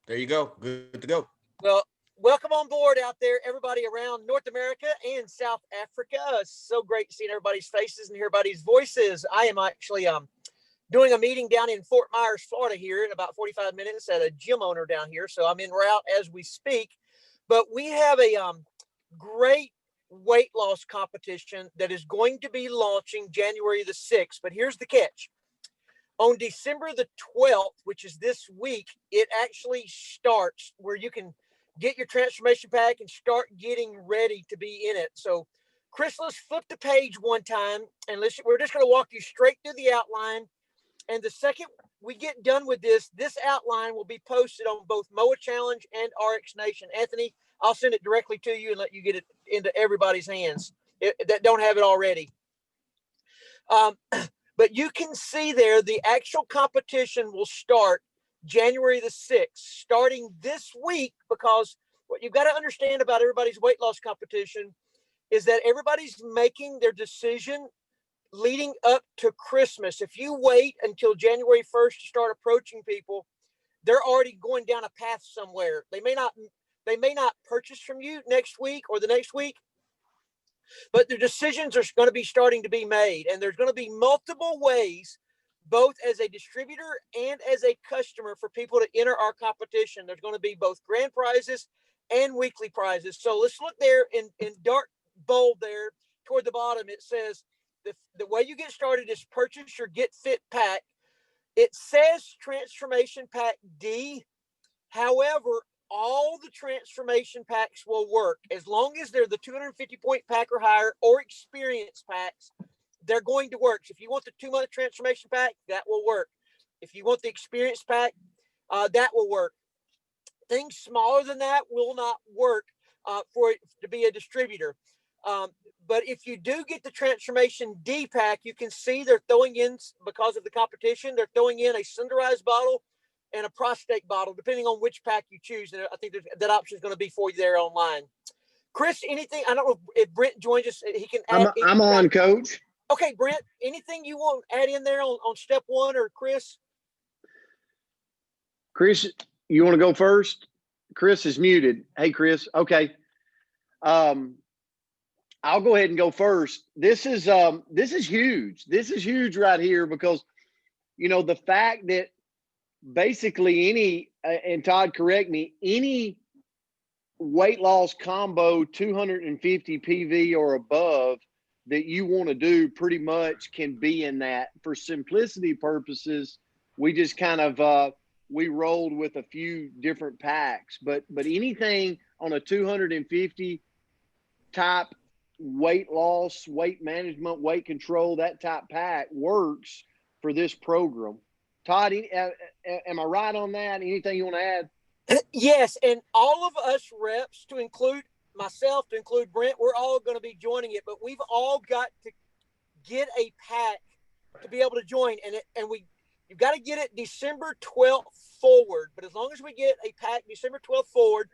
There you go. Good to go. Well, welcome on board out there, everybody around North America and South Africa. It's so great seeing everybody's faces and hear everybody's voices. I am actually doing a meeting down in Fort Myers, Florida here in about 45 minutes at a gym owner down here. So I'm en route as we speak. But we have a great weight loss competition that is going to be launching January the 6th. But here's the catch. On December the 12th, which is this week, it actually starts where you can get your transformation pack and start getting ready to be in it. So, Chris, let's flip the page one time and we're just going to walk you straight through the outline. And the second we get done with this outline will be posted on both MOA Challenge and RX Nation. Anthony, I'll send it directly to you and let you get it into everybody's hands that don't have it already. But you can see there the actual competition will start January the 6th, starting this week, because what you've got to understand about everybody's weight loss competition is that everybody's making their decision leading up to Christmas. If you wait until January 1st to start approaching people, they're already going down a path somewhere. They may not purchase from you next week or the next week, but the decisions are going to be starting to be made, and there's going to be multiple ways, both as a distributor and as a customer, for people to enter our competition. There's going to be both grand prizes and weekly prizes. So let's look there in dark bold there toward the bottom. It says the way you get started is purchase your Get Fit pack. It says Transformation Pack D. However, all the transformation packs will work as long as they're the 250 point pack or higher or experience packs. They're going to work. So if you want the 2-month transformation pack, that will work. If you want the experience pack, that will work. Things smaller than that will not work for it to be a distributor. But if you do get the Transformation D pack, you can see they're throwing in, because of the competition, they're throwing in a Cinderized bottle and a prostate bottle, depending on which pack you choose. And I think that option is going to be for you there online. Chris, anything? I don't know if Brent joins us. He can add. I'm on, Coach. Okay, Brent, anything you want to add in there on step one, or Chris? Chris, you want to go first? Chris is muted. Hey, Chris. Okay. I'll go ahead and go first. This is huge. This is huge right here because, the fact that basically any, and Todd, correct me, any weight loss combo 250 PV or above that you want to do pretty much can be in that. For simplicity purposes, we just kind of we rolled with a few different packs, but anything on a 250 type weight loss, weight management, weight control, that type pack works for this program. Todd, am I right on that? Anything you want to add? Yes, and all of us reps, to include myself, to include Brent, we're all going to be joining it, but we've all got to get a pack to be able to join, you've got to get it December 12th forward. But as long as we get a pack December 12th forward,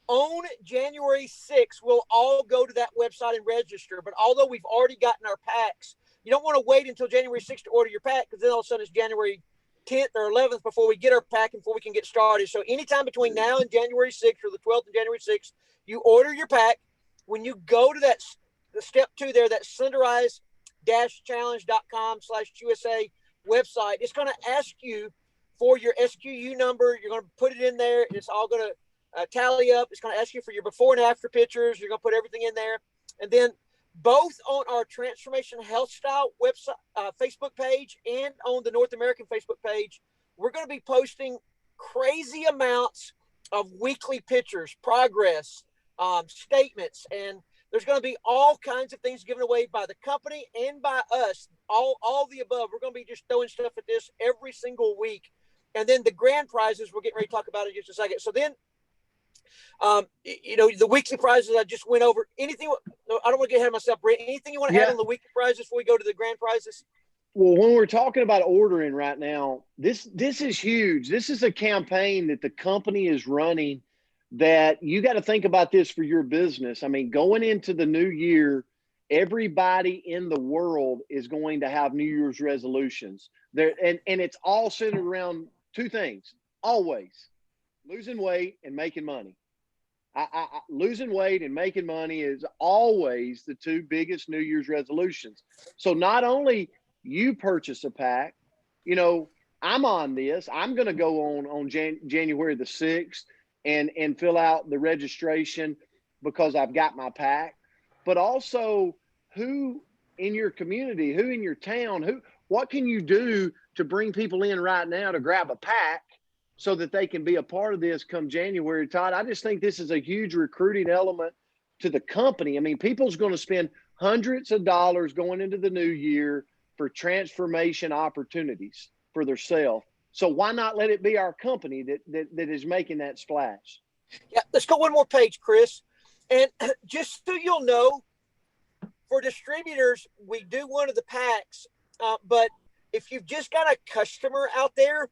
on January 6th, we'll all go to that website and register. But although we've already gotten our packs, you don't want to wait until January 6th to order your pack, because then all of a sudden it's January 10th or 11th before we get our pack and before we can get started. So anytime between now and January 6th, or the 12th and January 6th, you order your pack. When you go to the step 2 there, that Cinderized-challenge.com/USA website, it's going to ask you for your SQU number. You're going to put it in there. It's all going to tally up. It's going to ask you for your before and after pictures. You're going to put everything in there. And then both on our Transformation Health Style website, Facebook page, and on the North American Facebook page, we're going to be posting crazy amounts of weekly pictures, progress, statements, and there's going to be all kinds of things given away by the company and by us, all the above. We're going to be just throwing stuff at this every single week. And then the grand prizes, we're getting ready to talk about in just a second. So then, the weekly prizes I just went over. Anything? I don't want to get ahead of myself, Brent. Anything you want to add on the weekly prizes before we go to the grand prizes? Well, when we're talking about ordering right now, this is huge. This is a campaign that the company is running that you got to think about this for your business. I mean, going into the new year, everybody in the world is going to have New Year's resolutions there. And it's all centered around two things, always. losing weight and making money. Losing weight and making money is always the two biggest New Year's resolutions. So not only you purchase a pack, you know, I'm on this. I'm going to go on January the 6th and fill out the registration because I've got my pack. But also, who in your community, who in your town, what can you do to bring people in right now to grab a pack so that they can be a part of this come January? Todd, I just think this is a huge recruiting element to the company. I mean, people's going to spend hundreds of dollars going into the new year for transformation opportunities for themselves. So why not let it be our company that is making that splash? Yeah, let's go one more page, Chris. And just so you'll know, for distributors, we do one of the packs, but if you've just got a customer out there,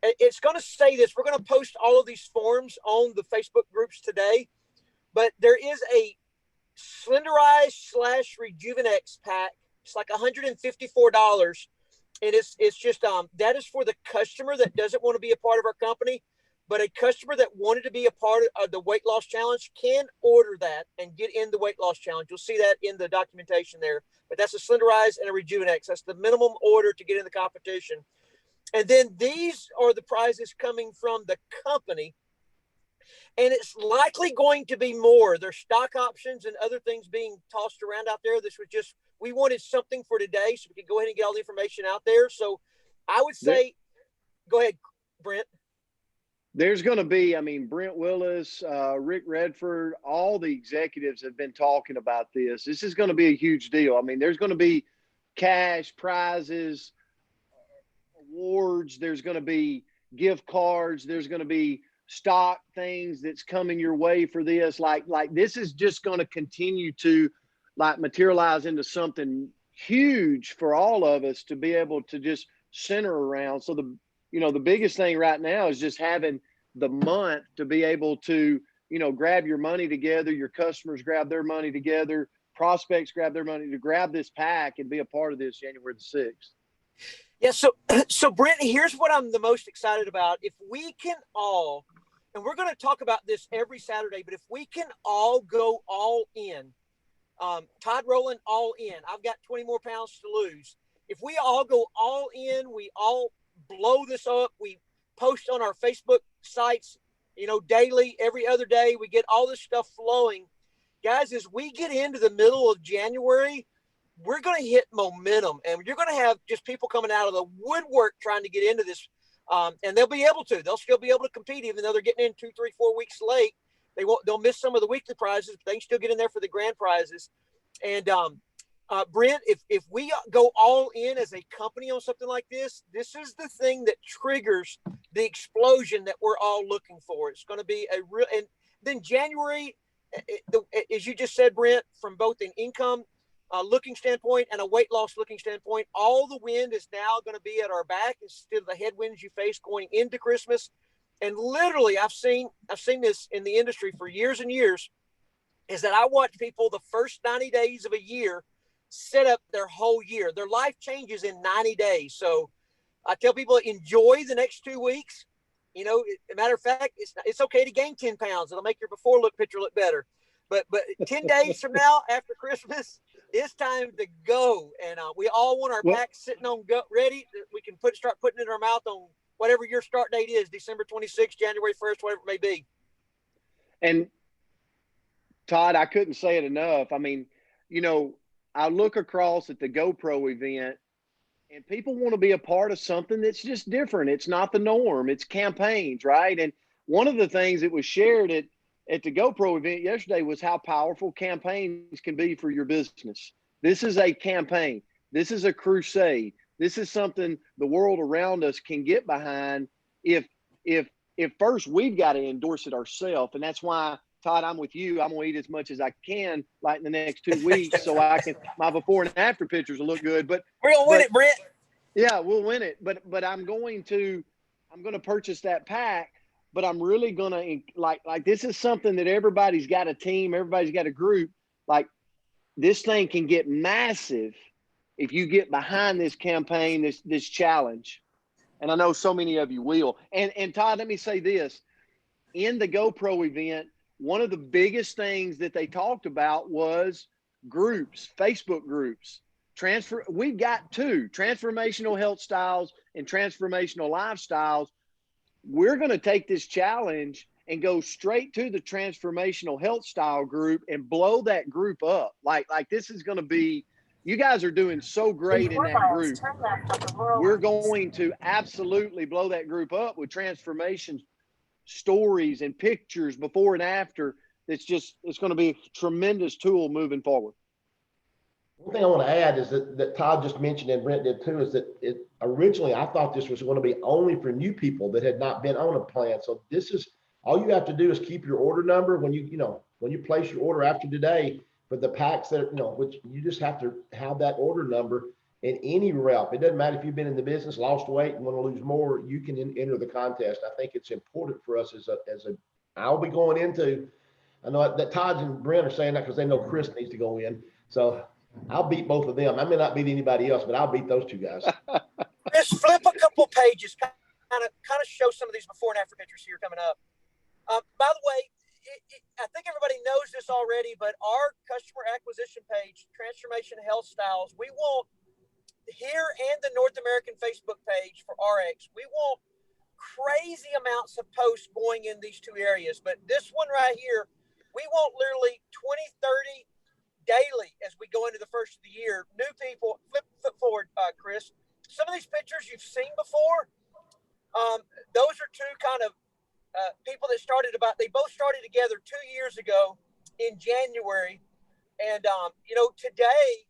it's going to say this. We're going to post all of these forms on the Facebook groups today, but there is a Slenderize / Rejuvenex pack. It's like $154. And it's just that is for the customer that doesn't want to be a part of our company, but a customer that wanted to be a part of the weight loss challenge can order that and get in the weight loss challenge. You'll see that in the documentation there. But that's a Slenderize and a Rejuvenex. That's the minimum order to get in the competition. And then these are the prizes coming from the company. And it's likely going to be more. There's stock options and other things being tossed around out there. This was just, we wanted something for today so we could go ahead and get all the information out there. So I would say, go ahead, Brent. There's going to be, I mean, Brent Willis, Rick Redford, all the executives have been talking about this. This is going to be a huge deal. I mean, there's going to be cash, prizes, awards. There's going to be gift cards. There's going to be stock things that's coming your way for this. Like this is just going to continue to like materialize into something huge for all of us to be able to just center around. So the biggest thing right now is just having the month to be able to, grab your money together, your customers grab their money together, prospects grab their money to grab this pack and be a part of this January the 6th. Yeah. So Brent, here's what I'm the most excited about. If we can all, and we're going to talk about this every Saturday, but if we can all go all in, Todd Rowland, all in, I've got 20 more pounds to lose. If we all go all in, we all blow this up. We post on our Facebook sites, daily, every other day. We get all this stuff flowing. Guys, as we get into the middle of January, we're going to hit momentum, and you're going to have just people coming out of the woodwork trying to get into this. And they'll be able to. They'll still be able to compete, even though they're getting in 2, 3, 4 weeks late. They'll miss some of the weekly prizes, but they can still get in there for the grand prizes. And Brent, if we go all in as a company on something like this, this is the thing that triggers the explosion that we're all looking for. It's going to be a real, and then January, as you just said, Brent, from both an income looking standpoint and a weight loss looking standpoint, all the wind is now going to be at our back instead of the headwinds you face going into Christmas. And literally, I've seen this in the industry for years and years, is that I watch people the first 90 days of a year set up their whole year. Their life changes in 90 days. So I tell people, enjoy the next 2 weeks. As a matter of fact, it's okay to gain 10 pounds. It'll make your before picture look better. But 10 days from now, after Christmas, it's time to go. And we all want our packs sitting on ready. We can start putting it in our mouth on whatever your start date is, December 26th, January 1st, whatever it may be. And Todd, I couldn't say it enough. I mean, I look across at the GoPro event and people want to be a part of something that's just different. It's not the norm. It's campaigns, right? And one of the things that was shared at the GoPro event yesterday was how powerful campaigns can be for your business. This is a campaign. This is a crusade. This is something the world around us can get behind if first we've got to endorse it ourselves. And that's why, Todd, I'm with you. I'm going to eat as much as I can, like in the next 2 weeks, so my before and after pictures will look good. But we're going to win it, Brent. Yeah, we'll win it. But I'm going to purchase that pack. But I'm really going to like this is something that everybody's got a team. Everybody's got a group. Like this thing can get massive if you get behind this campaign, this challenge. And I know so many of you will. And Todd, let me say this. in the GoPro event, one of the biggest things that they talked about was groups, Facebook groups. We've got two, transformational health styles and transformational lifestyles. We're going to take this challenge and go straight to the transformational health style group and blow that group up. Like this is going to be, you guys are doing so great in that group. We're going to absolutely blow that group up with transformation stories and pictures before and after. It's going to be a tremendous tool moving forward. One thing I want to add is that Todd just mentioned, and Brent did too, is that originally I thought this was going to be only for new people that had not been on a plan. So this is, all you have to do is keep your order number when you place your order after today for the packs that, which you just have to have that order number. In any rep, it doesn't matter if you've been in the business, lost weight, and want to lose more, you can enter the contest. I think it's important for us I'll be going into, I know that Todd and Brent are saying that because they know Chris needs to go in. So I'll beat both of them. I may not beat anybody else, but I'll beat those two guys. Just flip a couple pages, kind of show some of these before and after pictures here coming up. By the way, I think everybody knows this already, but our customer acquisition page, Transformation Health Styles, we want here and the North American Facebook page for RX, we want crazy amounts of posts going in these two areas. But this one right here, we want literally 20, 30 daily as we go into the first of the year. New people, flip forward, Chris. Some of these pictures you've seen before. Those are two kind of people that they both started together 2 years ago in January. And, today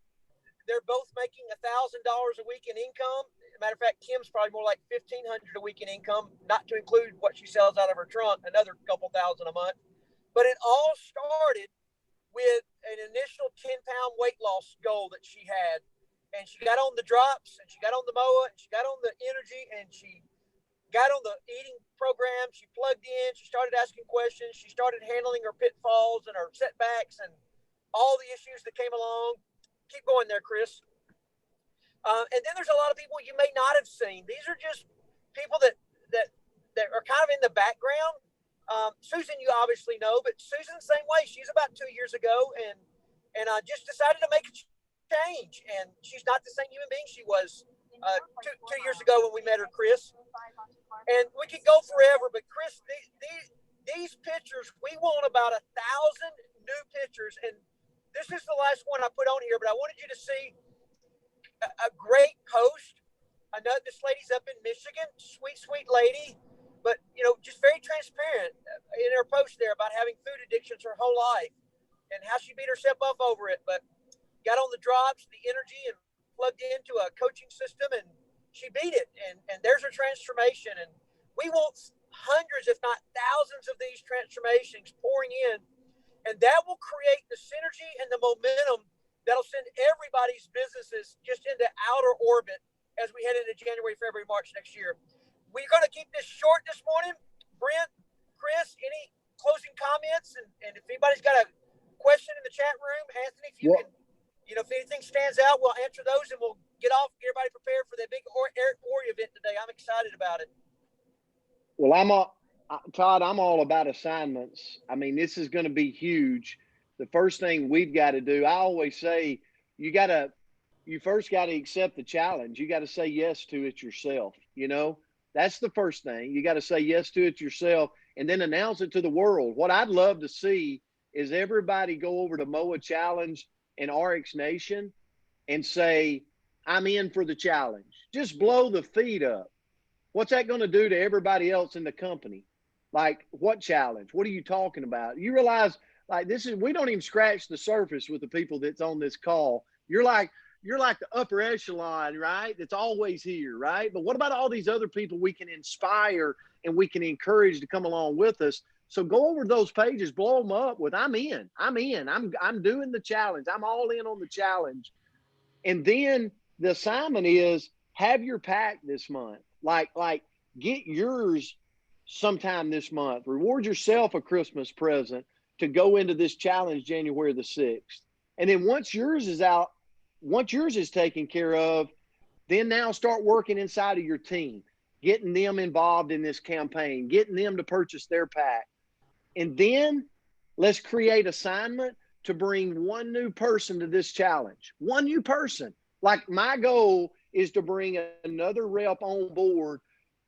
they're both making $1,000 a week in income. As a matter of fact, Kim's probably more like $1,500 a week in income, not to include what she sells out of her trunk, another couple thousand a month. But it all started with an initial 10-pound weight loss goal that she had. And she got on the drops, and she got on the MOA, and she got on the energy, and she got on the eating program. She plugged in. She started asking questions. She started handling her pitfalls and her setbacks and all the issues that came along. Keep going there, Chris. And then there's a lot of people you may not have seen. These are just people that are kind of in the background. Susan, you obviously know, but Susan, the same way. She's about 2 years ago, and just decided to make a change. And she's not the same human being she was two years ago when we met her, Chris. And we could go forever, but Chris, these pictures, we want about 1,000 new pictures. And this is the last one I put on here, but I wanted you to see a great post. I know this lady's up in Michigan, sweet lady, but just very transparent in her post there about having food addictions her whole life and how she beat herself up over it, but got on the drops, the energy, and plugged into a coaching system, and she beat it. And there's her transformation. And we want hundreds, if not thousands, of these transformations pouring in. And that will create the synergy and the momentum that'll send everybody's businesses just into outer orbit as we head into January, February, March next year. We're going to keep this short this morning. Brent, Chris, any closing comments? And if anybody's got a question in the chat room, Anthony, if you can, if anything stands out, we'll answer those, and we'll get off, get everybody prepared for that big Eric Worre event today. I'm excited about it. Well, Todd, I'm all about assignments. I mean, this is going to be huge. The first thing we've got to do, I always say, you first got to accept the challenge. You got to say yes to it yourself. That's the first thing. You got to say yes to it yourself and then announce it to the world. What I'd love to see is everybody go over to MOA Challenge and RX Nation and say, I'm in for the challenge. Just blow the feed up. What's that going to do to everybody else in the company? Like, what challenge? What are you talking about? You realize, we don't even scratch the surface with the people that's on this call. You're like the upper echelon, right? That's always here, right? But what about all these other people we can inspire and we can encourage to come along with us? So go over those pages, blow them up with, I'm in. I'm doing the challenge. I'm all in on the challenge. And then the assignment is have your pack this month. Like get yours sometime this month. Reward yourself a Christmas present to go into this challenge January the 6th. And then once yours is taken care of, then now start working inside of your team, getting them involved in this campaign, getting them to purchase their pack, And then let's create assignment to bring one new person to this challenge. One new person. Like my goal is to bring another rep on board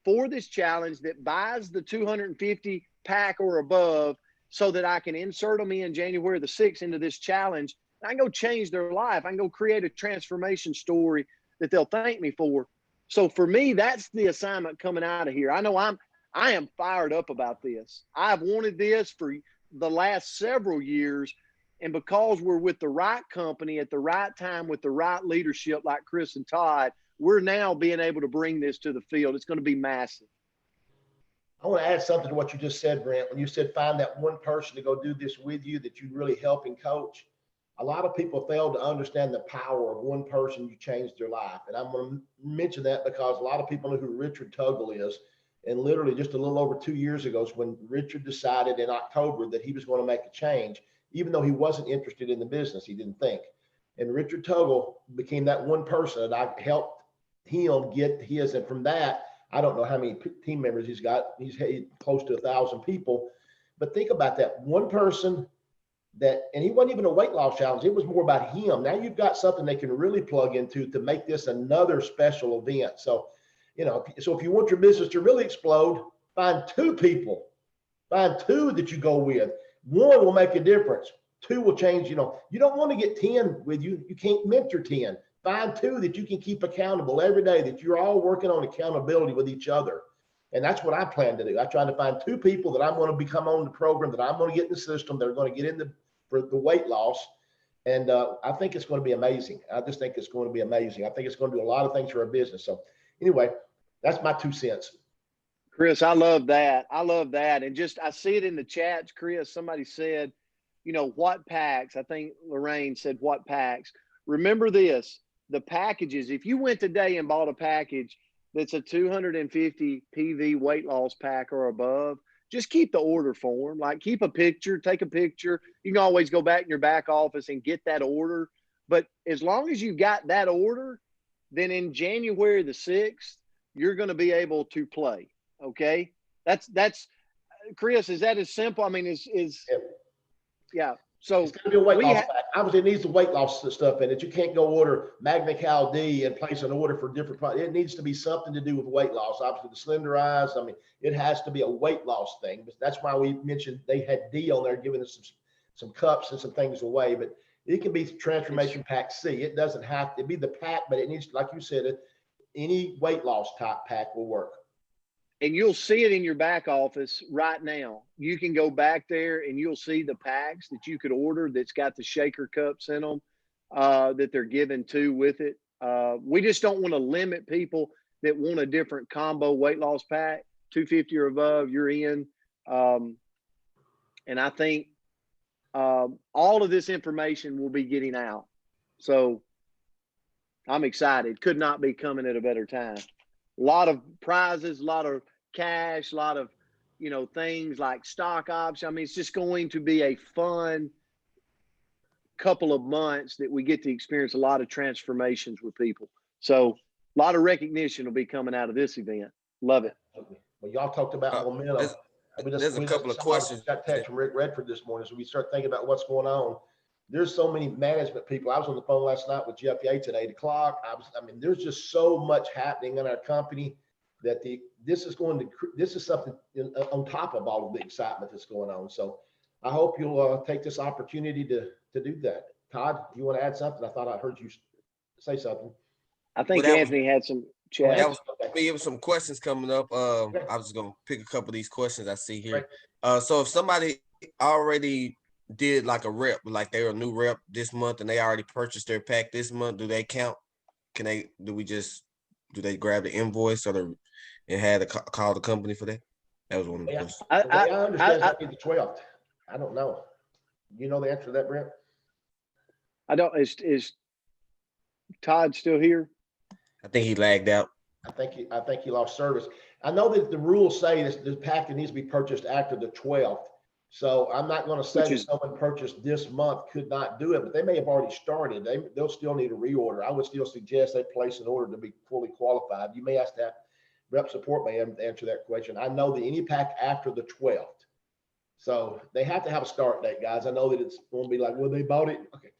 for this challenge that buys the 250 pack or above so that I can insert them in January the 6th into this challenge. I can go change their life. I can go create a transformation story that they'll thank me for. So for me, that's the assignment coming out of here. I know I am fired up about this. I've wanted this for the last several years. And because we're with the right company at the right time with the right leadership like Chris and Todd, we're now being able to bring this to the field. It's going to be massive. I want to add something to what you just said, Brent. When you said find that one person to go do this with you that you really help and coach, a lot of people fail to understand the power of one person you changed their life. And I'm going to mention that because a lot of people know who Richard Tuggle is. And literally just a little over 2 years ago is when Richard decided in October that he was going to make a change, even though he wasn't interested in the business. He didn't think. And Richard Tuggle became that one person, and I helped him get his. And from that, I don't know how many team members he's got. He's close to 1,000 people. But think about that one person that, and he wasn't even a weight loss challenge. It was more about him. Now you've got something they can really plug into to make this another special event. So, so if you want your business to really explode, find two people, find two that you go with. One will make a difference. Two will change. You don't want to get 10 with you. You can't mentor 10. Find two that you can keep accountable every day, that you're all working on accountability with each other. And that's what I plan to do. I try to find two people that I'm going to become on the program, that I'm going to get in the system. They're going to get in for the weight loss. And I think it's going to be amazing. I just think it's going to be amazing. I think it's going to do a lot of things for our business. So anyway, that's my 2 cents. Chris, I love that. I love that. And I see it in the chats, Chris. Somebody said, what packs? I think Lorraine said, what packs? Remember this, the packages. If you went today and bought a package that's a 250 PV weight loss pack or above, just keep the order form. Like keep a picture, take a picture. You can always go back in your back office and get that order. But as long as you got that order, then in January the 6th, you're going to be able to play. Okay. That's Chris, is that as simple? I mean, yeah. So it's going to be a weight loss pack. Obviously, it needs the weight loss stuff in it. You can't go order Magna Cal D and place an order for different products. It needs to be something to do with weight loss. Obviously, the slenderize. I mean, it has to be a weight loss thing. But that's why we mentioned they had D on there giving us some cups and some things away. But it can be Transformation Pack C. It doesn't have to be the pack, but it needs, like you said, any weight loss type pack will work. And you'll see it in your back office right now. You can go back there and you'll see the packs that you could order that's got the shaker cups in them that they're given to with it. We just don't want to limit people that want a different combo weight loss pack, 250 or above, you're in. And I think all of this information will be getting out. So I'm excited. Could not be coming at a better time. A lot of prizes, a lot of cash, a lot of, things like stock options. I mean, it's just going to be a fun couple of months that we get to experience a lot of transformations with people. So a lot of recognition will be coming out of this event. Love it. Well, y'all talked about momentum. There's a couple of questions. Got text from Rick Redford this morning. So we start thinking about what's going on. There's so many management people. I was on the phone last night with Jeff Yates at 8 o'clock. There's just so much happening in our company that this is something on top of all of the excitement that's going on. So I hope you'll take this opportunity to do that. Todd, you want to add something? I thought I heard you say something. I think Anthony had some chat. We have some questions coming up. I was going to pick a couple of these questions I see here. So if somebody already did like a rep, like they're a new rep this month and they already purchased their pack this month, do they count? Do they grab the invoice and had to call the company for that? That was one of the questions. I understand that'd be the 12th. I don't know. You know the answer to that, Brent? I don't. Is Todd still here? I think he lagged out. I think he lost service. I know that the rules say this pack needs to be purchased after the 12th. So I'm not going to say that someone purchased this month could not do it, but they may have already started. They'll still need a reorder. I would still suggest they place an order to be fully qualified. You may ask that rep support may answer that question. I know that any pack after the 12th. So they have to have a start date, guys. I know that it's going to be like, well, they bought it. Okay,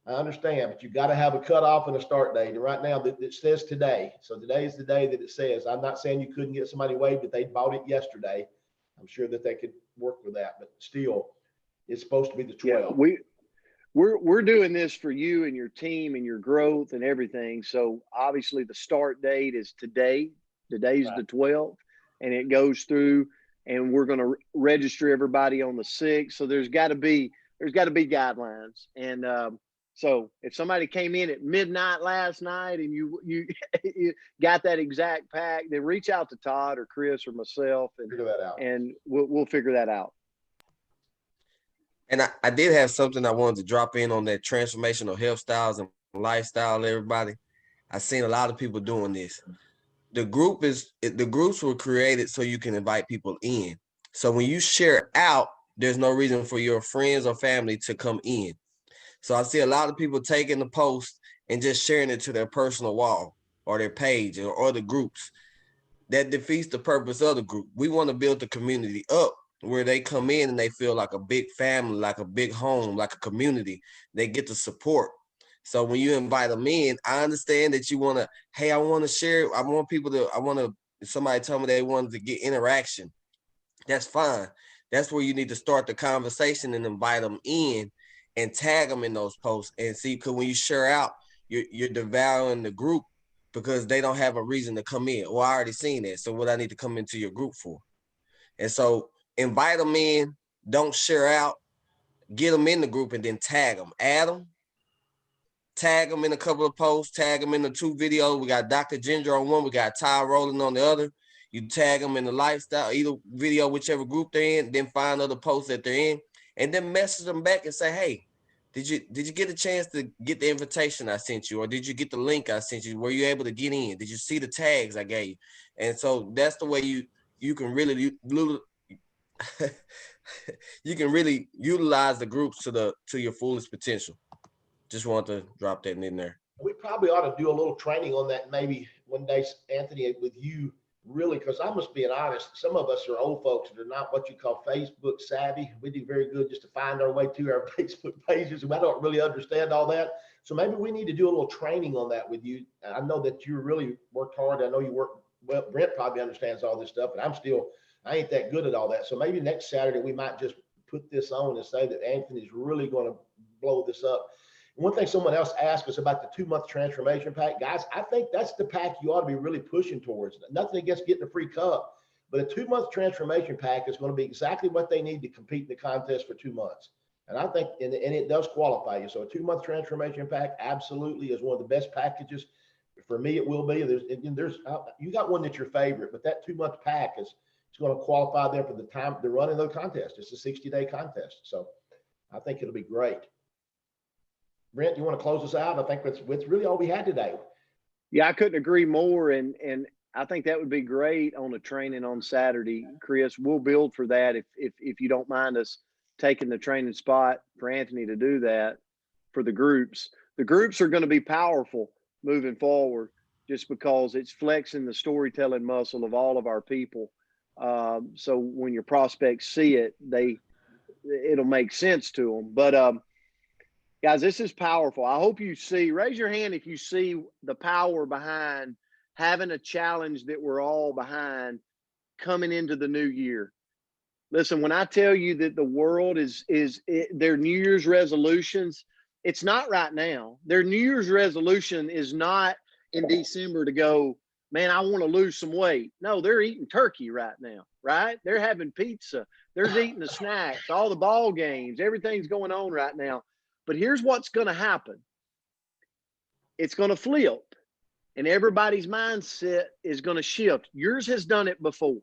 I understand, but you've got to have a cutoff and a start date. And right now it says today. So today is the day that it says. I'm not saying you couldn't get somebody waived if they bought it yesterday. I'm sure that they could work with that, but still, it's supposed to be the 12th. Yeah, we're doing this for you and your team and your growth and everything. So obviously the start date is today. Today's Right. the 12th, and it goes through, and we're going to register everybody on the 6th. So there's got to be guidelines. And so if somebody came in at midnight last night and you you got that exact pack, then reach out to Todd or Chris or myself, and Figure that out. And we'll figure that out. And I did have something I wanted to drop in on that transformational health styles and lifestyle, everybody. I've seen a lot of people doing this. The groups were created so you can invite people in. So when you share out, there's no reason for your friends or family to come in. So I see a lot of people taking the post and just sharing it to their personal wall or their page or the groups. That defeats the purpose of the group. We want to build the community up where they come in and they feel like a big family, like a big home, like a community. They get the support. So when you invite them in, I understand that you want to, hey, I want to share. Somebody told me they wanted to get interaction. That's fine. That's where you need to start the conversation and invite them in and tag them in those posts and see, because when you share out, you're devouring the group because they don't have a reason to come in. Well, I already seen that. So what I need to come into your group for? And so invite them in, don't share out, get them in the group and then tag them, add them, tag them in a couple of posts, tag them in the 2 videos. We got Dr. Ginger on one, we got Todd Rowland on the other. You tag them in the lifestyle, either video, whichever group they're in, then find other posts that they're in, and then message them back and say, hey, did you get a chance to get the invitation I sent you? Or did you get the link I sent you? Were you able to get in? Did you see the tags I gave you? And so that's the way you can really you can really utilize the groups to your fullest potential. Just want to drop that in there. We probably ought to do a little training on that maybe one day, Anthony, with you, really, because I must be honest, some of us are old folks that are not what you call Facebook savvy. We do very good just to find our way to our Facebook pages, and I don't really understand all that. So maybe we need to do a little training on that with you. I know that you really worked hard. I know you work well. Brent probably understands all this stuff, and I ain't that good at all that. So maybe next Saturday we might just put this on and say that Anthony's really going to blow this up. One thing someone else asked us about the 2-month transformation pack, guys, I think that's the pack you ought to be really pushing towards. Nothing against getting a free cup, but a 2-month transformation pack is going to be exactly what they need to compete in the contest for 2 months. And I think, and it does qualify you. So a 2-month transformation pack absolutely is one of the best packages. For me, it will be. You got one that's your favorite, but that 2-month pack is going to qualify them for the time they're running the contest. It's a 60-day contest. So I think it'll be great. Brent, you want to close us out? I think that's really all we had today. Yeah, I couldn't agree more. And I think that would be great on a training on Saturday. Chris, we'll build for that if you don't mind us taking the training spot for Anthony to do that for the groups. The groups are going to be powerful moving forward just because it's flexing the storytelling muscle of all of our people. So when your prospects see it, it'll make sense to them. But guys, this is powerful. I hope you raise your hand if you see the power behind having a challenge that we're all behind coming into the new year. Listen, when I tell you that the world their New Year's resolutions, it's not right now. Their New Year's resolution is not in December to go, man, I want to lose some weight. No, they're eating turkey right now, right? They're having pizza. They're eating the snacks, all the ball games, everything's going on right now. But here's what's going to happen. It's going to flip, and everybody's mindset is going to shift. Yours has done it before.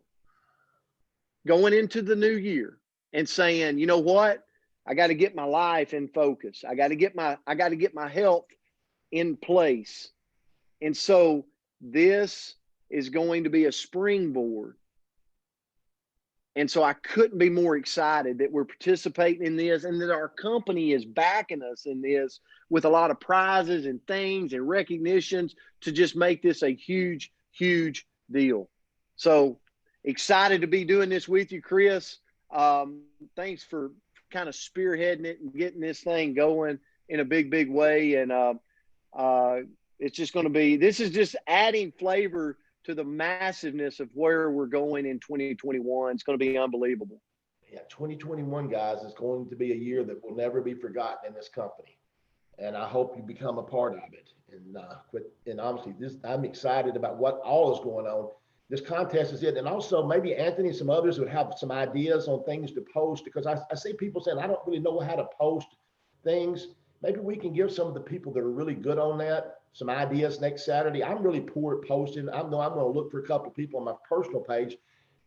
Going into the new year and saying, you know what? I got to get my life in focus. I got to get my health in place. And so this is going to be a springboard. And so I couldn't be more excited that we're participating in this and that our company is backing us in this with a lot of prizes and things and recognitions to just make this a huge, huge deal. So excited to be doing this with you, Chris. Thanks for kind of spearheading it and getting this thing going in a big way. And it's just going to be, this is just adding flavor to the massiveness of where we're going in 2021. It's going to be unbelievable. Yeah, 2021, guys, is going to be a year that will never be forgotten in this company. And I hope you become a part of it. And honestly, I'm excited about what all is going on. This contest is it. And also maybe Anthony and some others would have some ideas on things to post, because I see people saying, I don't really know how to post things. Maybe we can give some of the people that are really good on that some ideas next Saturday. I'm really poor at posting. I know I'm going to look for a couple of people on my personal page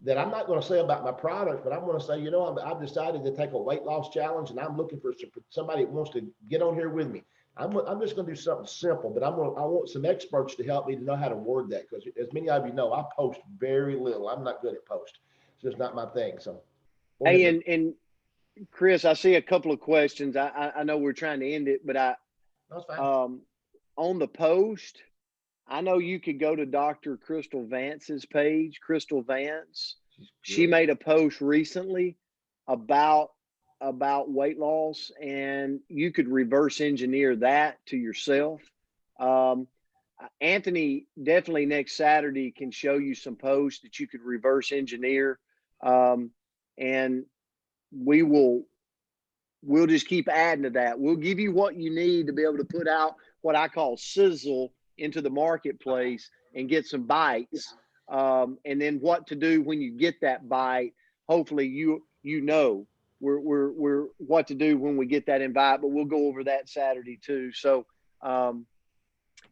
that I'm not going to say about my product, but I'm going to say, you know, I've decided to take a weight loss challenge, and I'm looking for somebody that wants to get on here with me. I'm just going to do something simple, but I want some experts to help me to know how to word that, because as many of you know, I post very little. I'm not good at post. It's just not my thing. So, hey, and Chris, I see a couple of questions. I know we're trying to end it, but that's fine. On the post, I know you could go to Dr. Crystal Vance's page, Crystal Vance. She made a post recently about weight loss, and you could reverse engineer that to yourself. Anthony definitely next Saturday can show you some posts that you could reverse engineer. And we'll just keep adding to that. We'll give you what you need to be able to put out what I call sizzle into the marketplace and get some bites. And then what to do when you get that bite. Hopefully you know we're what to do when we get that invite, but we'll go over that Saturday too. So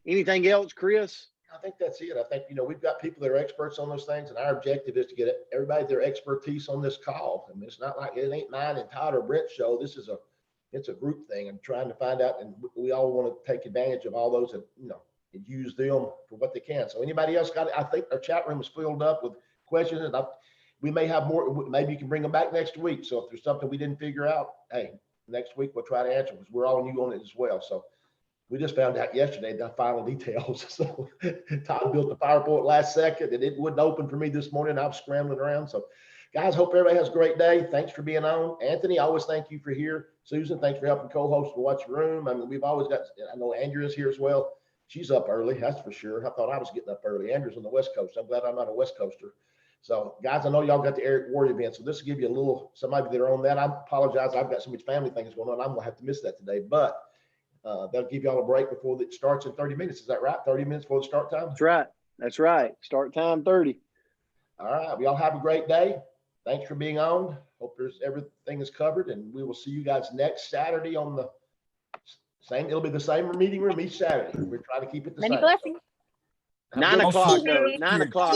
anything else, Chris? I think that's it. I think, you know, we've got people that are experts on those things, and our objective is to get everybody their expertise on this call. I mean, it's not like it ain't mine and Todd or Brent's show. This is it's a group thing. I'm trying to find out, and we all want to take advantage of all those that, you know, and use them for what they can. So anybody else got it? I think our chat room is filled up with questions, and we may have more. Maybe you can bring them back next week. So if there's something we didn't figure out, hey, next week we'll try to answer, because we're all new on it as well. So we just found out yesterday the final details. So Todd built the PowerPoint last second, and it wouldn't open for me this morning. I was scrambling around. So guys, hope everybody has a great day. Thanks for being on. Anthony, I always thank you for here. Susan, thanks for helping co-host the Watch Room. I mean, we've always got, I know Andrea's here as well. She's up early, that's for sure. I thought I was getting up early. Andrew's on the West Coast. I'm glad I'm not a West Coaster. So guys, I know y'all got the Eric Warrior event. So this will give you a little, somebody that are on that. I apologize. I've got so much family things going on. I'm going to have to miss that today, but that'll give y'all a break before it starts in 30 minutes. Is that right? 30 minutes before the start time? That's right. That's right. Start time 30. All right. Well, y'all have a great day. Thanks for being on. Hope everything is covered, and we will see you guys next Saturday on the same. It'll be the same meeting room each Saturday. We're trying to keep it the same. Many blessings. 9 o'clock. 9 o'clock.